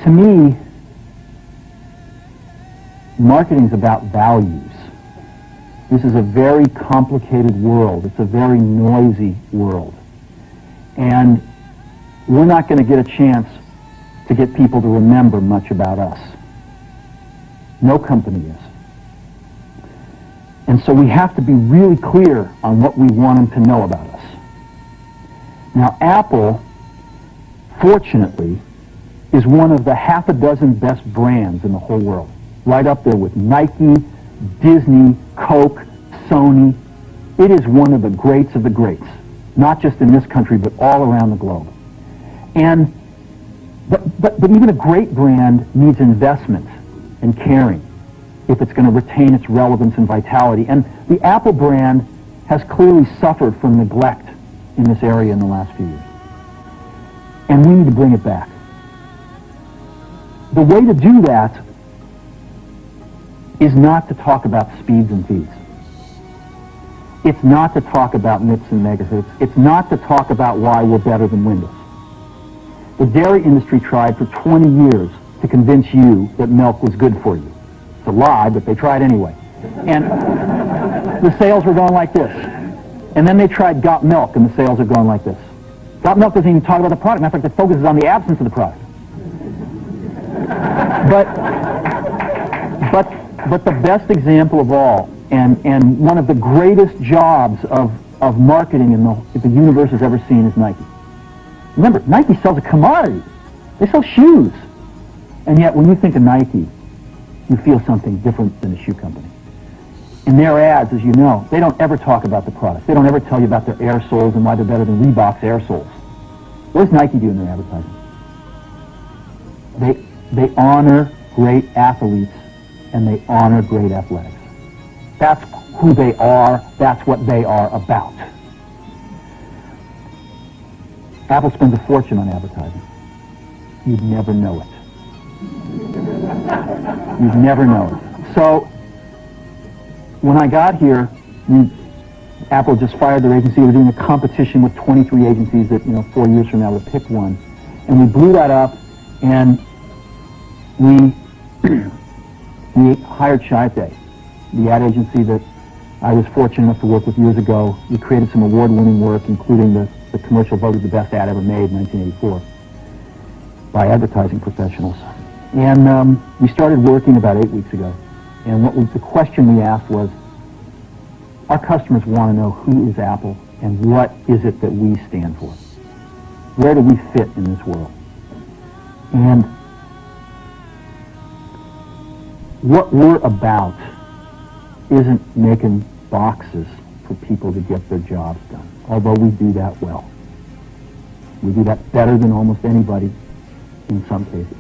To me, marketing is about values. This is a very complicated world. It's a very noisy world. And we're not going to get a chance to get people to remember much about us. No company is. And so we have to be really clear on what we want them to know about us. Now, Apple, fortunately, is one of the half a dozen best brands in the whole world. Right up there with Nike, Disney, Coke, Sony. It is one of the greats of the greats, not just in this country, but all around the globe. And but even a great brand needs investment and caring if it's going to retain its relevance and vitality. And the Apple brand has clearly suffered from neglect in this area in the last few years. And we need to bring it back. The way to do that is not to talk about speeds and feeds. It's not to talk about MIPS and megahertz. It's not to talk about why we're better than Windows. The dairy industry tried for 20 years to convince you that milk was good for you. It's a lie, but they tried anyway. And the sales were going like this. And then they tried Got Milk, and the sales are going like this. Got Milk doesn't even talk about the product. Matter of fact, it focuses on the absence of the product. But the best example of all, and one of the greatest jobs of marketing the universe has ever seen is Nike. Remember, Nike sells a commodity. They sell shoes. And yet, when you think of Nike, you feel something different than a shoe company. In their ads, as you know, they don't ever talk about the product. They don't ever tell you about their air soles and why they're better than Reebok's air soles. What does Nike do in their advertising? They honor great athletes and they honor great athletics. That's who they are. That's what they are about. Apple spends a fortune on advertising. You'd never know it. You'd never know it. So, when I got here, Apple just fired their agency. We're doing a competition with 23 agencies that, 4 years from now, we'll pick one. And we blew that up, and we hired Shiate, the ad agency that I was fortunate enough to work with years ago. We created some award-winning work, including the commercial voted the best ad ever made in 1984 by advertising professionals. And we started working about 8 weeks ago. And the question we asked was, our customers want to know who is Apple and what is it that we stand for? Where do we fit in this world? And what we're about isn't making boxes for people to get their jobs done, although we do that well. We do that better than almost anybody in some cases.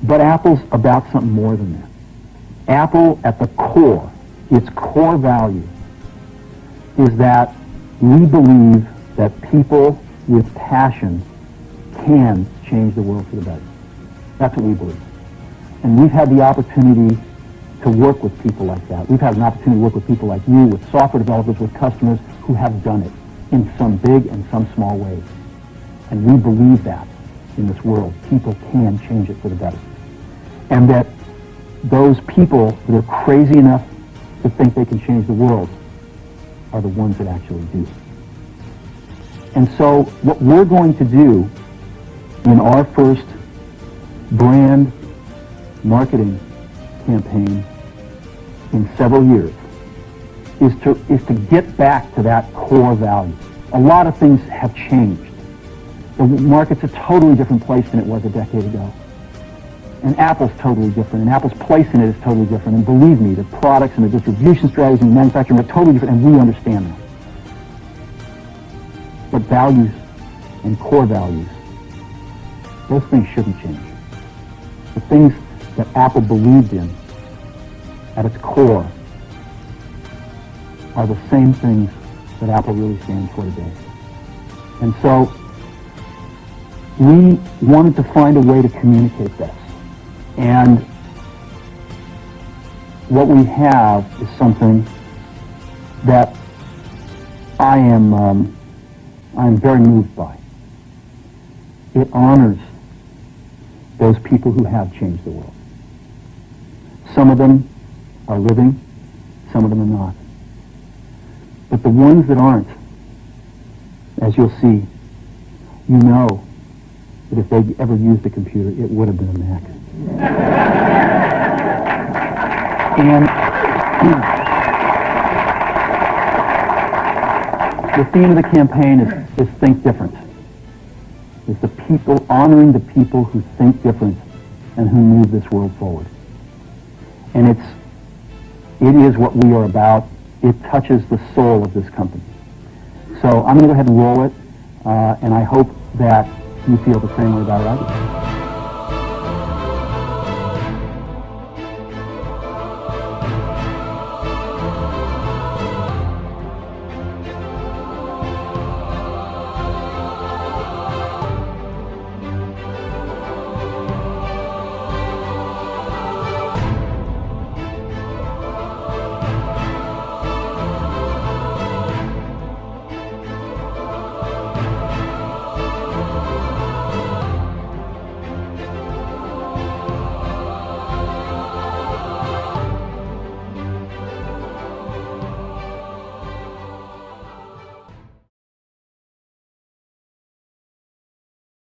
But Apple's about something more than that. Apple, at the core, its core value, is that we believe that people with passion can change the world for the better. That's what we believe. And we've had the opportunity to work with people like that. We've had an opportunity to work with people like you, with software developers, with customers who have done it in some big and some small ways. And we believe that in this world, people can change it for the better. And that those people that are crazy enough to think they can change the world are the ones that actually do. And so what we're going to do in our first brand marketing campaign in several years is to get back to that core value. A lot of things have changed. The market's a totally different place than it was a decade ago. And Apple's totally different, and Apple's place in it is totally different. And believe me, the products and the distribution strategies and the manufacturing are totally different, and we understand that. But values and core values, those things shouldn't change. The things that Apple believed in at its core are the same things that Apple really stands for today. And so we wanted to find a way to communicate this. And what we have is something that I am very moved by. it honors those people who have changed the world. Some of them are living, some of them are not. But the ones that aren't, as you'll see, you know that if they'd ever used a computer, it would have been a Mac. And the theme of the campaign is Think Different. It's the people, honoring the people who think different and who move this world forward. And it is what we are about. It touches the soul of this company. So I'm going to go ahead and roll it, and I hope that you feel the same way about it I do.